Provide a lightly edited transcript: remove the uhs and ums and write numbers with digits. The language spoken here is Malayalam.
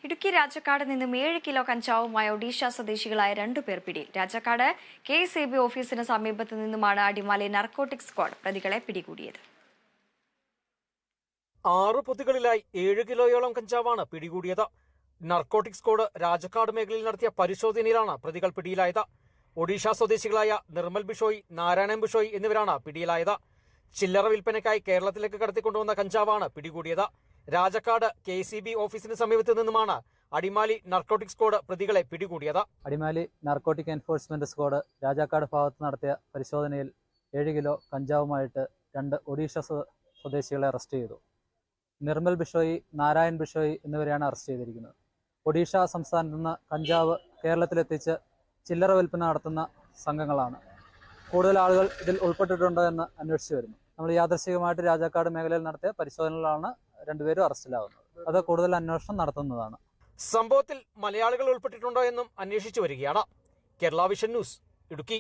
ഇടുക്കി രാജക്കാട് നിന്നും 7 കിലോ കഞ്ചാവുമായി ഒഡീഷ സ്വദേശികളായ 2 പേർ പിടിയിൽ. രാജക്കാട് KSAB ഓഫീസിന് സമീപത്ത് നിന്നുമാണ് അടിമാലി നാർക്കോട്ടിക് സ്ക്വാഡ് പ്രതികളെ പിടികൂടിയത്. 6 പൊതികളിലായി 7 കിലോയോളം കഞ്ചാവാണ് പിടികൂടിയത്. നാർക്കോട്ടിക് സ്ക്വാഡ് രാജക്കാട് മേഖലയിൽ നടത്തിയ പരിശോധനയിലാണ് പ്രതികൾ പിടിയിലായത്. ഒഡീഷ സ്വദേശികളായ നിർമ്മൽ ബിഷോയ്, നാരായണൻ ബിഷോയ് എന്നിവരാണ് പിടിയിലായത്. ചില്ലറ വിൽപ്പനയ്ക്കായി കേരളത്തിലേക്ക് കടത്തിക്കൊണ്ടുവന്ന കഞ്ചാവാണ് പിടികൂടിയത്. രാജക്കാട് KSAB ഓഫീസിന് സമീപത്ത് നിന്നുമാണ് അടിമാലി നാർക്കോട്ടിക് സ്ക്വാഡ് പ്രതികളെ പിടികൂടിയത്. Adimali narcotic enforcement squad Rajakkad ഭാഗത്ത് നടത്തിയ പരിശോധനയിൽ 7 കിലോ കഞ്ചാവുമായിട്ട് 2 ഒഡീഷ സ്വദേശികളെ അറസ്റ്റ് ചെയ്തു. നിർമ്മൽ ബിഷോയ്, നാരായൺ ബിഷോയ് എന്നിവരെയാണ് അറസ്റ്റ് ചെയ്തിരിക്കുന്നത്. ഒഡീഷ സംസ്ഥാനത്ത് നിന്ന് കഞ്ചാവ് കേരളത്തിലെത്തിച്ച് ചില്ലറ വിൽപ്പന നടത്തുന്ന സംഘങ്ങളാണ്. കൂടുതൽ ആളുകൾ ഇതിൽ ഉൾപ്പെട്ടിട്ടുണ്ടോ എന്ന് അന്വേഷിച്ചു വരുന്നു. നമ്മൾ യാദൃശ്ചികമായിട്ട് രാജാക്കാട് മേഖലയിൽ നടത്തിയ പരിശോധനകളാണ് 2 പേരും അറസ്റ്റിലാവുന്നത്. അത് കൂടുതൽ അന്വേഷണം നടത്തുന്നതാണ്. സംഭവത്തിൽ മലയാളികൾ ഉൾപ്പെട്ടിട്ടുണ്ടോ എന്നും അന്വേഷിച്ചു വരികയാണ്. Kerala vision news, Idukki.